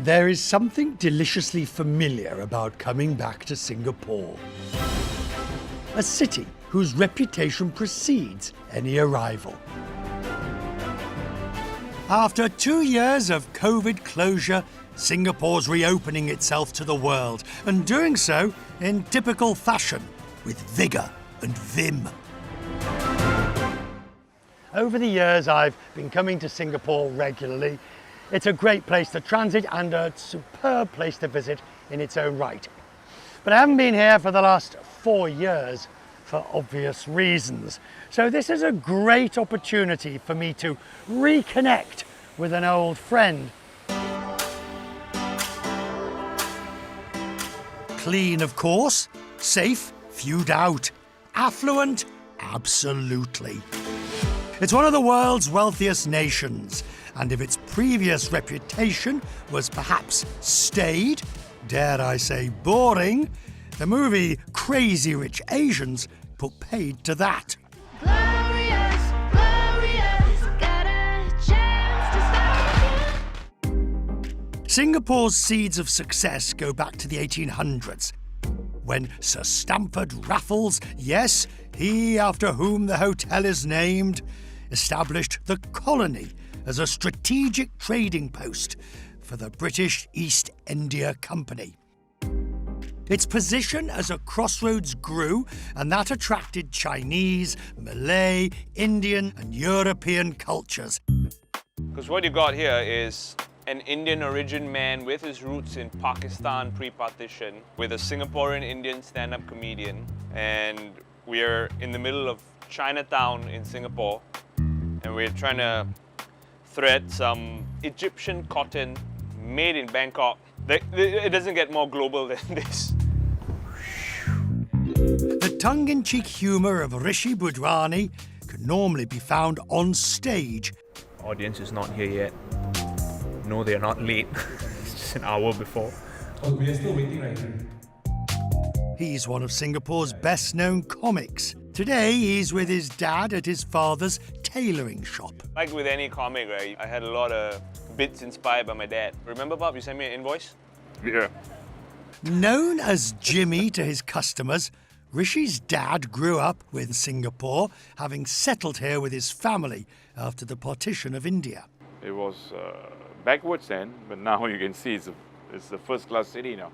There is something deliciously familiar about coming back to Singapore. A city whose reputation precedes any arrival. After 2 years of COVID closure, Singapore's reopening itself to the world, and doing so in typical fashion, with vigour and vim. Over the years, I've been coming to Singapore regularly. It's a great place to transit and a superb place to visit in its own right. But I haven't been here for the last 4 years for obvious reasons. So this is a great opportunity for me to reconnect with an old friend. Clean, of course. Safe, fewed out. Affluent, absolutely. It's one of the world's wealthiest nations, and if its previous reputation was perhaps staid, dare I say boring, the movie Crazy Rich Asians put paid to that. Glorious, glorious, got a chance to stop you. Singapore's seeds of success go back to the 1800s, when Sir Stamford Raffles, yes, he after whom the hotel is named, established the colony as a strategic trading post for the British East India Company. Its position as a crossroads grew, and that attracted Chinese, Malay, Indian and European cultures. Because what you got here is an Indian origin man with his roots in Pakistan pre-partition, with a Singaporean Indian stand-up comedian, and we're in the middle of Chinatown in Singapore, and we're trying to thread some Egyptian cotton made in Bangkok. It doesn't get more global than this. The tongue-in-cheek humour of Rishi Bودرانی could normally be found on stage. Audience is not here yet. No, they're not late. It's just an hour before. Oh, we are still waiting right now. He's one of Singapore's best-known comics. Today, he's with his dad at his father's tailoring shop. Like with any comic, right, I had a lot of bits inspired by my dad. Remember, Bob, you sent me an invoice? Yeah. Known as Jimmy to his customers, Rishi's dad grew up in Singapore, having settled here with his family after the partition of India. It was backwards then, but now you can see it's a first-class city now.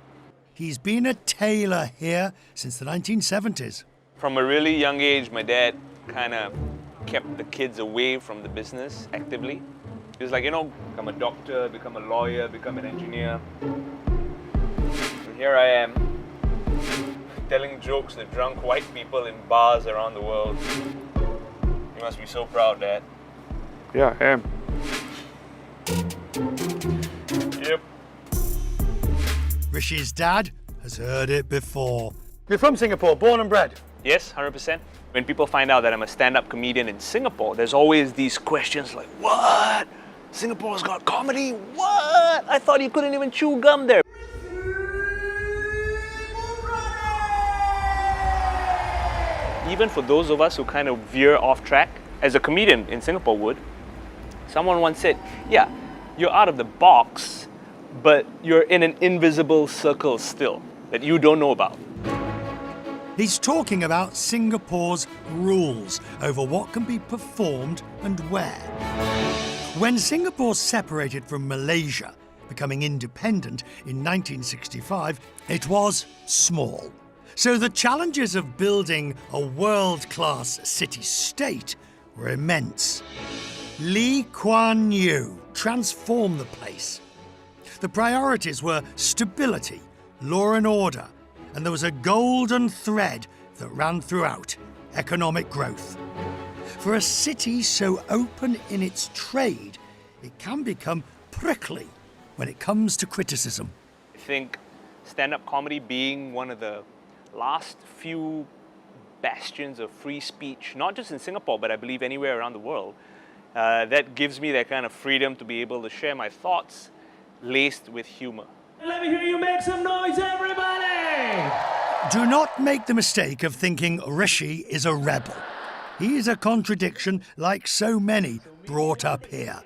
He's been a tailor here since the 1970s. From a really young age, my dad kind of kept the kids away from the business actively. He was like, you know, become a doctor, become a lawyer, become an engineer. And here I am, telling jokes to drunk white people in bars around the world. You must be so proud, Dad. Yeah, I am. Yep. Rishi's dad has heard it before. You're from Singapore, born and bred? Yes, 100%. When people find out that I'm a stand-up comedian in Singapore, there's always these questions like, what? Singapore's got comedy? What? I thought you couldn't even chew gum there. Even for those of us who kind of veer off track, as a comedian in Singapore would, someone once said, yeah, you're out of the box, but you're in an invisible circle still that you don't know about. He's talking about Singapore's rules over what can be performed and where. When Singapore separated from Malaysia, becoming independent in 1965, it was small. So the challenges of building a world-class city-state were immense. Lee Kuan Yew transformed the place. The priorities were stability, law and order, and there was a golden thread that ran throughout: economic growth. For a city so open in its trade, it can become prickly when it comes to criticism. I think stand-up comedy being one of the last few bastions of free speech, not just in Singapore, but I believe anywhere around the world, that gives me that kind of freedom to be able to share my thoughts laced with humor. Let me hear you make some noise, everybody! Do not make the mistake of thinking Rishi is a rebel. He is a contradiction like so many brought up here.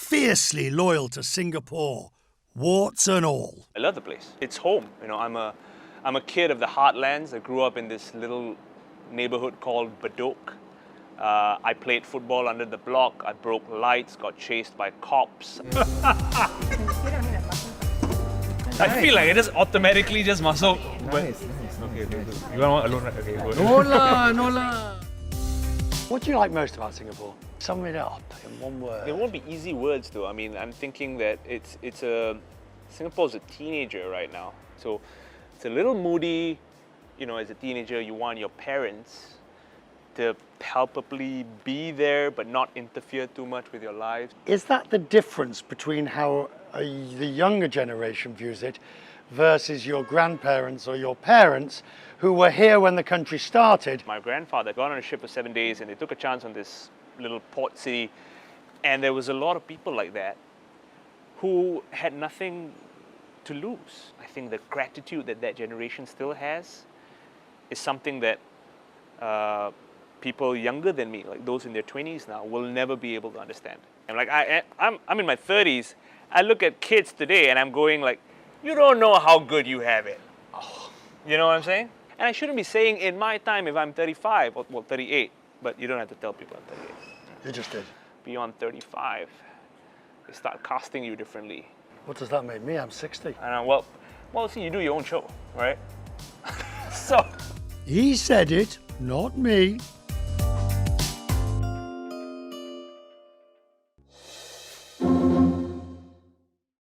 fiercely loyal to Singapore, warts and all. I love the place. It's home. You know, I'm a kid of the heartlands. I grew up in this little neighborhood called Bedok. I played football under the block. I broke lights, got chased by cops. I feel like it just automatically just muscle. Nice. Okay, good. You want alone? Okay, go. What do you like most about Singapore? Sum it up in one word. It won't be easy words though. I mean, I'm thinking that Singapore's a teenager right now. So it's a little moody. You know, as a teenager, you want your parents to palpably be there but not interfere too much with your lives. Is that the difference between how the younger generation views it versus your grandparents or your parents who were here when the country started? My grandfather got on a ship for 7 days and they took a chance on this little port city, and there was a lot of people like that who had nothing to lose. I think the gratitude that that generation still has is something that people younger than me, like those in their 20s now, will never be able to understand. And like I'm in my 30s, I look at kids today and I'm going like, you don't know how good you have it. Oh, you know what I'm saying? And I shouldn't be saying in my time if I'm 35 or well 38, but you don't have to tell people I'm 38. You just did. Beyond 35, they start casting you differently. What does that make me? I'm 60. And well, see, you do your own show, right? So He said it, not me.